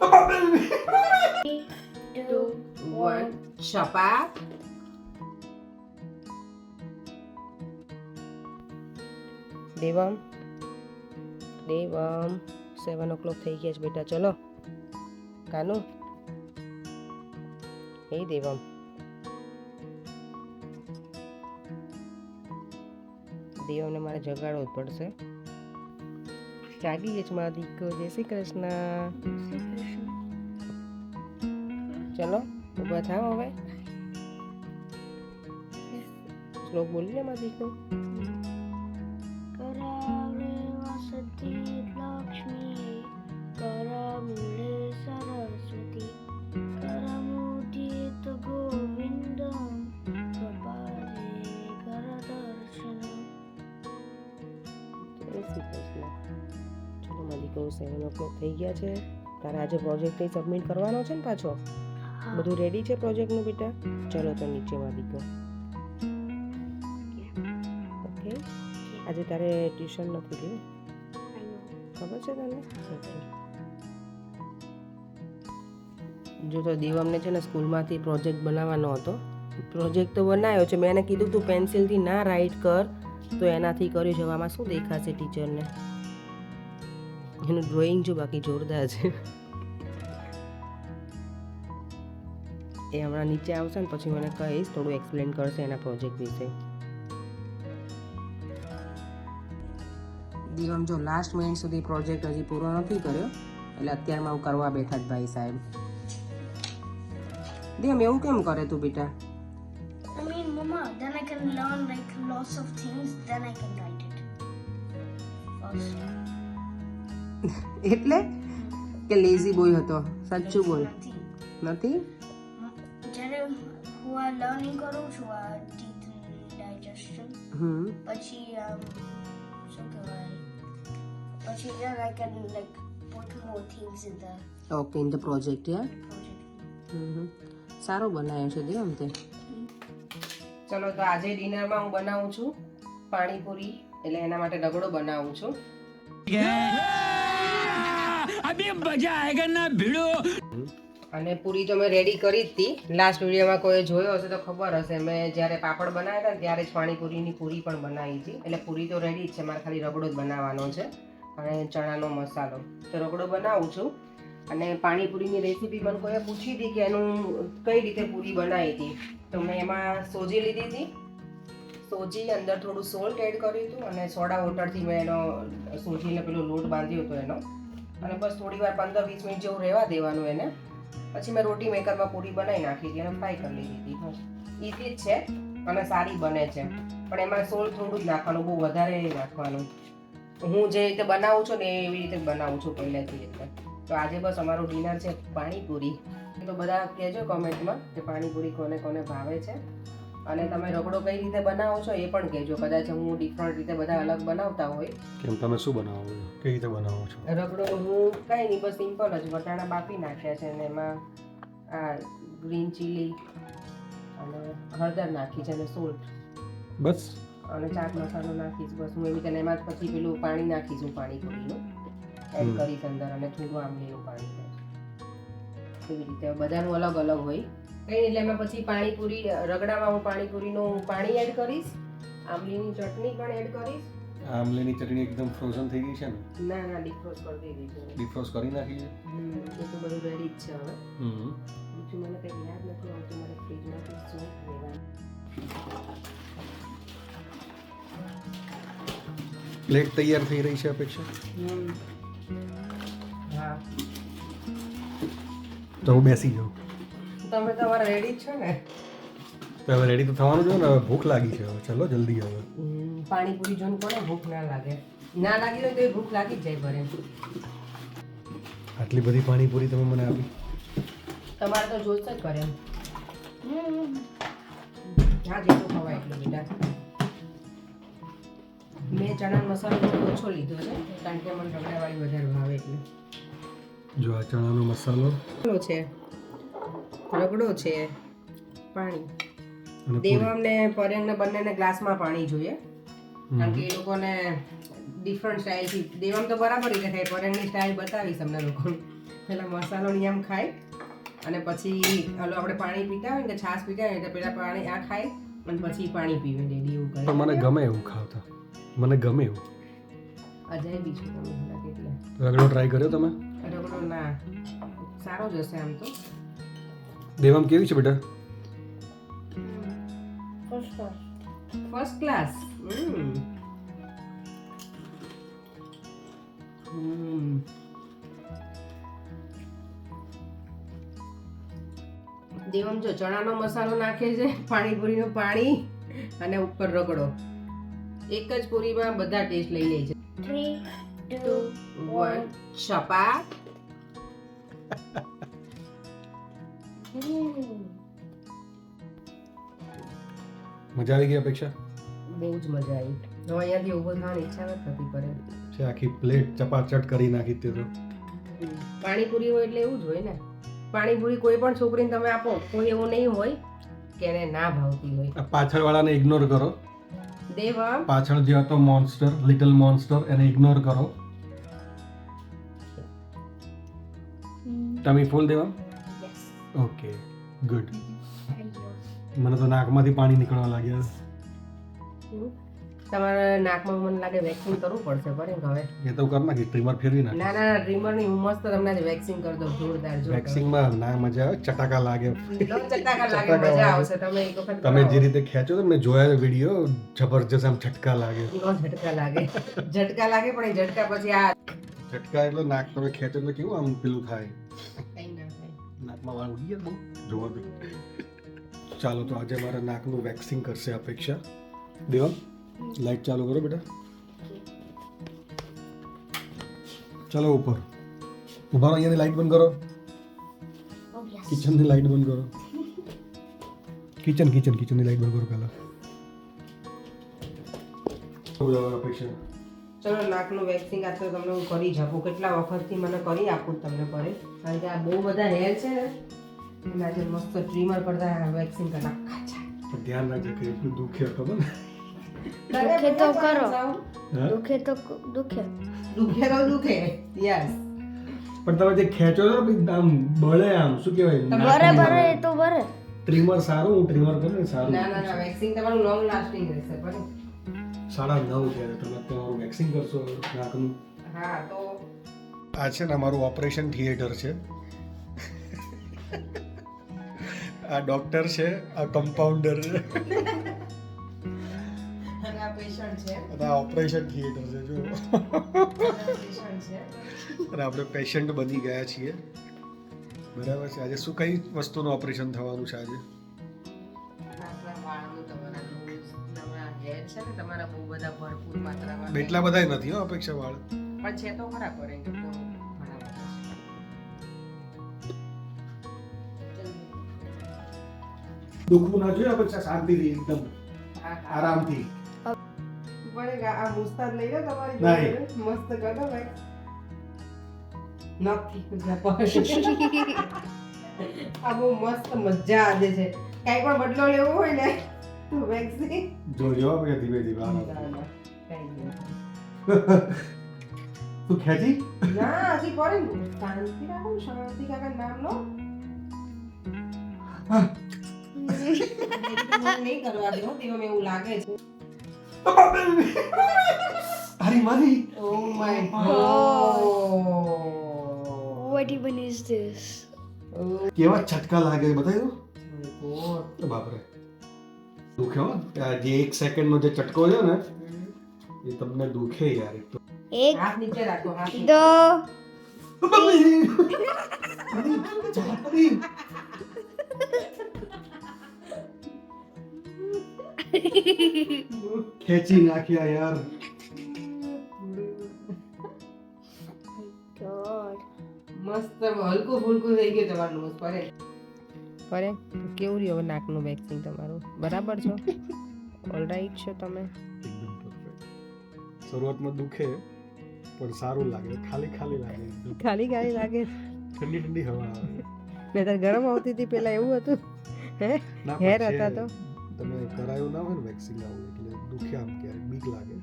2, 1, chapa. Devam 7 o'clock થઈ ગયા છે બેટા, ચલો કાનુ. હે દેવમ, દેવમને મારે જગાડવો જ પડશે. જાગી ગઈ છે મારા દીકરો. જય શ્રી કૃષ્ણ. ચલો ઊભા થાવ હવે. શ્લોક બોલી લે મારા દીકરો. करावळे वसति लक्ष्मी करमूले सरस्वती करमुदित गोविन्दं प्रपादे करदर्शनम्. જય શ્રી કૃષ્ણ. ચલો મારા દીકરો 7 o'clock થઈ ગયા છે. તારે આજે પ્રોજેક્ટ કંઈ સબમિટ કરવાનો છે ને પાછો? બધું રેડી છે પ્રોજેક્ટનું બેટા? ચલો તો નીચે મારા દીકરો. ઓકે, આજે તારે ટ્યુશન નથી લીધું, ખબર છે તને? જો તો દેવમને છે ને સ્કૂલમાંથી પ્રોજેક્ટ બનાવવાનો હતો. પ્રોજેક્ટ તો બનાવ્યો છે. મેં એને કીધું તું પેન્સિલથી ના રાઈટ કર, તો એનાથી કર્યું છે. આમાં શું દેખાશે ટીચરને? એનું ડ્રોઈંગ જો બાકી જોરદાર છે. એ હમણાં નીચે આવશે ને પછી મને કહીશ, થોડું એક્સપ્લેન કરશે એના પ્રોજેક્ટ વિશે. દીવમ જો લાસ્ટ મિનિટ સુધી પ્રોજેક્ટ હજી પૂરો નથી કર્યો, એટલે અત્યારમાં હું કરવા બેઠા જ ભાઈ સાહેબ. દીવમ એવું કેમ કરે તું બેટા? I mean, Mama, then I can learn like lots of things, then I can write it. First. એટલે કે લેઝી બોય હતો? સાચું બોલ. Nothing. નથી? જ્યારે હું આ લર્નિંગ કરું છું આ ટીથ ડાયજેસ્શન પછી શું કહેવાય પછી then I can like put more things in the okay, in the project yeah. project. સારો બનાવ્યો છે દેવમ તે. ચલો તો આજે ડિનરમાં હું બનાવું છું પાણીપુરી, એટલે એના માટે રગડો બનાવું છું. अभी मजा आएगा ना भिड़ो. અને પૂરી તો મેં રેડી કરી જ હતી. લાસ્ટ વિડીયોમાં કોઈ જોયો હશે તો ખબર હશે, મેં જ્યારે પાપડ બનાવ્યા હતા ને ત્યારે જ પાણીપુરીની પૂરી પણ બનાવી હતી. એટલે પૂરી તો રેડી જ છે, મારે ખાલી રગડો જ બનાવવાનો છે અને ચણાનો મસાલો. તો રગડો બનાવું છું. અને પાણીપુરીની રેસીપી મને કોઈએ પૂછી હતી કે એનું કઈ રીતે પૂરી બનાવી હતી, તો મેં એમાં સોજી લીધી હતી. સોજી અંદર થોડું સોલ્ટ એડ કર્યું હતું અને સોડા વોટરથી મેં એનો સોજીને પેલો લોટ બાંધ્યો હતો એનો. અને બસ થોડી વાર 15-20 મિનિટ જેવું રહેવા દેવાનું એને. પછી મેં રોટી મેકરમાં પૂરી બનાવી નાખી હતી અને ફ્રાય કરી લીધી હતી. ઇઝી જ છે અને સારી બને છે, પણ એમાં સોલ્ટ થોડું જ નાખવાનું, બહુ વધારે નહીં નાખવાનું. હું જે રીતે બનાવું છું ને એવી રીતે બનાવું છું પહેલેથી. એટલે તો આજે બસ અમારું ડિનર છે પાણીપુરી. તો બધા કહેજો કોમેન્ટમાં કે પાણીપુરી કોને કોને ભાવે છે, અને તમે રગડો કઈ રીતે બનાવો છો એ પણ કહેજો. કદાચ હું ડિફરન્ટ રીતે બધા અલગ બનાવતા હોય. કેમ, તમે શું બનાવો છો? કઈ રીતે બનાવો છો? રગડો હું કંઈ નહીં, બસ સિમ્પલ જ વટાણા બાફી નાખ્યા છે અને એમાં આ ગ્રીન ચીલી અને હળદર નાખી છે અને સોલ્ટ બસ. અને ચાટ મસાલો નાખીશ. બસ હું એવી રીતે એમાં જ પછી પેલું પાણી નાખીશું પાણીપુરીનું એડ કરીશ અંદર, અને થોડું આમલીનું પાણી નાખીશ. એવી રીતે બધાનું અલગ અલગ હોય. કંઈ એટલે એમાં પછી પાણીપુરી રગડામાં હું પાણીપુરીનું પાણી એડ કરીશ, આમલીની ચટણી પણ એડ કરીશ. આમલીની ચટણી એકદમ ફ્રોઝન થઈ ગઈ છે ને? ના ના, ડીફ્રોસ્ટ કરી દીધી છે. ડીફ્રોઝ કરી નાખી છે? એ તો બધું રેડી જ છે હવે. બીજું મને કંઈ યાદ નથી આવતું, મને ફ્રીજમાંથી શું લેવાનું. પ્લેટ તૈયાર થઈ રહી છે અપેક્ષા? હા, તો હું બેસી જાઉં. તમે તમારા રેડી જ છો ને? તો હવે રેડી તો થવાનું છે ને. હવે ભૂખ લાગી છે. હવે ચલો જલ્દી. હવે પાણીપુરી જોઈને કોને ભૂખ ના લાગે? ના લાગી હોય તો એ ભૂખ લાગી જ જાય ભરે. આટલી બધી પાણીપુરી તમે મને આપી? તમારે તો જોઈશે જ કરે. હા, જેટલું ખવાય એટલું બેટા. મેં ચણા મસાલો થોડો ઓછો લીધો છે કારણ કે મને રગડાવાળી વધારે ભાવે એટલે. જો આ ચણાનો મસાલો છે, રગડો છે, પાણી. અને દેવમને પરેંગને બંનેને ગ્લાસમાં પાણી જોઈએ કારણ કે એ લોકોને ડિફરન્ટ સ્ટાઇલથી. દેવમ તો બરાબર રીતે થાય, પરેંગની સ્ટાઇલ બતાવીશ તમને લોકો. પેલા મસાલો ની આમ ખાય અને પછી ઓલો આપણે પાણી પીતા હોય ને કે છાશ પીતા હોય તો પેલા પાણી આ ખાય અને પછી પાણી પીવે ડેડી એવું કરે. પણ મને ગમે એવું ખાવતા, મને ગમે એવું. અજાયબી છું તમે થોડાક એટલે. રગડો ટ્રાય કર્યો તમે? રગડો ના સારો જ હશે આમ તો. દેવામ કેવી છે બેટા? First class. દેવમ જો ચણાનો મસાલો નાખે છે, પાણીપુરીનું પાણી અને ઉપર રગડો. એક જ પૂરીમાં બધા ટેસ્ટ લઈ લે છે. 3, 2, 1 ચપા. મજા આવી ગઈ અપેક્ષા? બહુ જ મજા આવી. હવે અહીંયાથી ઊભો થવાની ઈચ્છા નથી થતી પર છે આખી પ્લેટ ચપાચટ કરી નાખી તે તો. પાણીપુરી હોય એટલે એવું જ હોય ને. પાણીપુરી કોઈ પણ છોકરીને તમે આપો કોઈ એવું નહીં હોય કે એને ના ભાવતી હોય. આ પાછળવાળાને ઇગ્નોર કરો. દેવમ પાછળ જે હતો મોન્સ્ટર, લિટલ મોન્સ્ટર, એને ઇગ્નોર કરો. ટમી ફૂલ દેવા? yes. Okay good. મને તો નાકમાંથી પાણી નીકળવા લાગ્યા. તમારે નાકમાં મને લાગે વેક્સિંગ કરવું પડશે પર હવે. એ તો કર નાખી, ટ્રીમર ફેરવી નાખ. ના ના ટ્રીમર ની હું મસ્ત તમને વેક્સિંગ કરી દઉં જોરદાર જો. વેક્સિંગમાં ના મજા આવે, ચટાકા લાગે. ચટાકા લાગે મજા આવશે. તમે એક વખત તમે જે રીતે ખેંચો તો મેં જોયા વિડીયો, જબરજસ્ત આમ છટકા લાગે. ઝટકા લાગે ઝટકા લાગે પણ એ ઝટકા પછી આ છટકા એટલે નાક તમે ખેંચો એટલે કેવું આમ પેલું થાય, કઈ ના થાય. નાકમાં વાળ ઉડી ગયા બહુ જોવા દો. ચાલો તો આજે મારા નાકનું વેક્સિંગ કરશે અપેક્ષા. દેવા લાઈટ ચાલુ કરો બેટા. ચાલો ઉપર ઉભા રહો, અહીંયાની લાઈટ બંધ કરો. Oh yes. કિચનની લાઈટ બંધ કરો. કિચનની લાઈટ બંધ કરો પહેલા. અપેક્ષા ચલો નાકનું વેક્સિંગ આ તો તમને હું કરી જ આપું. કેટલા વખતથી મને કરી આપું તમને પડે કારણ કે આ બહુ બધા હેર છે ને એના જે મસ્ત ટ્રીમર કરતા વેક્સિંગ કરી નાખા છે. પણ ધ્યાન રાખજો કે એટલું દુખે ખબર ને. દુખે તો કરો. હા? દુખે તો દુખે. દુખે તો દુખે યસ. પણ તમે જે ખેંચો છો ને આમ બળે, આમ શું કહેવાય, બરે બરે એ તો બરે. ટ્રીમર સારું, હું ટ્રીમર કરું ને સારું. ના ના ના વેક્સિંગ તમારું લોંગ લાસ્ટિંગ રહેશે પડે. 9:30 ત્યારે તમે તમારું વેક્સિંગ કરશો નાકનું. હા તો આ છે ને અમારું ઓપરેશન થિયેટર છે. આ ડોક્ટર છે, આ કમ્પાઉન્ડર છે અને આ પેશન્ટ છે. અને આ ઓપરેશન થિયેટર છે જો. પેશન્ટ છે. અને આપણે પેશન્ટ બની ગયા છીએ. બરાબર છે. આજે શું કઈ વસ્તુનું ઓપરેશન થવાનું છે આજે? નાકના વાળનું તમારા nose, તમારા hair છે ને તમારા બહુ બધા ભરપૂર માત્રામાં એટલા બધાય નથી હો અપેક્ષા વાળ. પણ છે તો ખરા કરેંગે તો ઘણા બધા છે. દુખવું ના જોઈએ અપેક્ષા, શાંતિથી એકદમ હા, હા. આરામથી. બને આ મુસ્તાદ લઈ લો તમારી નહીં. જોડે. મસ્ત કરો ભાઈ. નથી આ બહુ મસ્ત મજા આવે છે. કાંઈ પણ બદલો લેવો હોય ને તો વેક્સિંગ જોજો હવે ધીમે ધીમે આરામ. ના ના કાંઈ નહીં. તું ખેંચી? ના હજી પડે ને. શાંતિ રાખો ને, શાંતિ કાકા નામ લો. નહીં કરવા દો તેમાં એવું લાગે છે. અરે મારી. Oh my god. What even is this? કેવા છટકા લાગે બતાવી દો. God. બાપરે દુખે હો. આ જે 1 સેકન્ડનો જે ચટકો છે ને એ તમને દુખે યાર. એક તો एक હાથ નીચે રાખો, હાથ નીચે. दो ખેંચી નાખ્યા યાર. God. મસ્ત હલકું ફૂલકું થઈ ગયું તમારું નોઝ પરે. પરે કેવું રહ્યું હવે નાકનું વેક્સિંગ તમારું? બરાબર છો? ઓલરાઈટ છો તમે? એકદમ perfect. શરૂઆતમાં દુખે પણ સારું લાગે, ખાલી ખાલી લાગે એકદમ. ખાલી ખાલી લાગે. ઠંડી ઠંડી હવા આવે. નહીંતર ગરમ આવતી હતી પેલા એવું હતું હે ના, હેર પણ હતા છે. તો તમે કરાયું ના હોય ને વેક્સિંગ આવું એટલે દુખે આમ ક્યારેક બીક લાગે.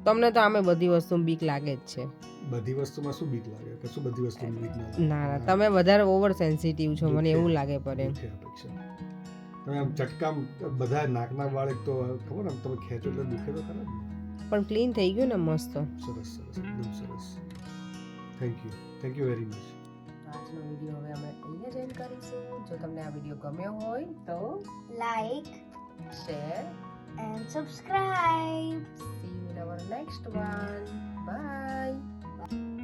તમને તો આમે બધી વસ્તુ બીક લાગે જ છે. બધી વસ્તુમાં શું બીક લાગે? કશું બધી વસ્તુમાં બીક ના લાગે. ના ના તમે વધારે ઓવર સેન્સિટિવ છો મને એવું લાગે પર એમ. દુખે અપેક્ષા. તમે આમ ચટકામ બધા નાકના વાળ એક તો ખબર આમ તમે ખેંચો એટલે દુખે તો ખરા જ ને. પણ ક્લીન થઈ ગયું ને મસ્ત. સરસ સરસ એકદમ સરસ. Thank you very much. આજનો વિડીયો હવે અમે અહીંયા જ એન્ડ કરીશું. જો તમને આ વિડીયો ગમ્યો હોય તો Like share, and subscribe. see you in our next one. Bye.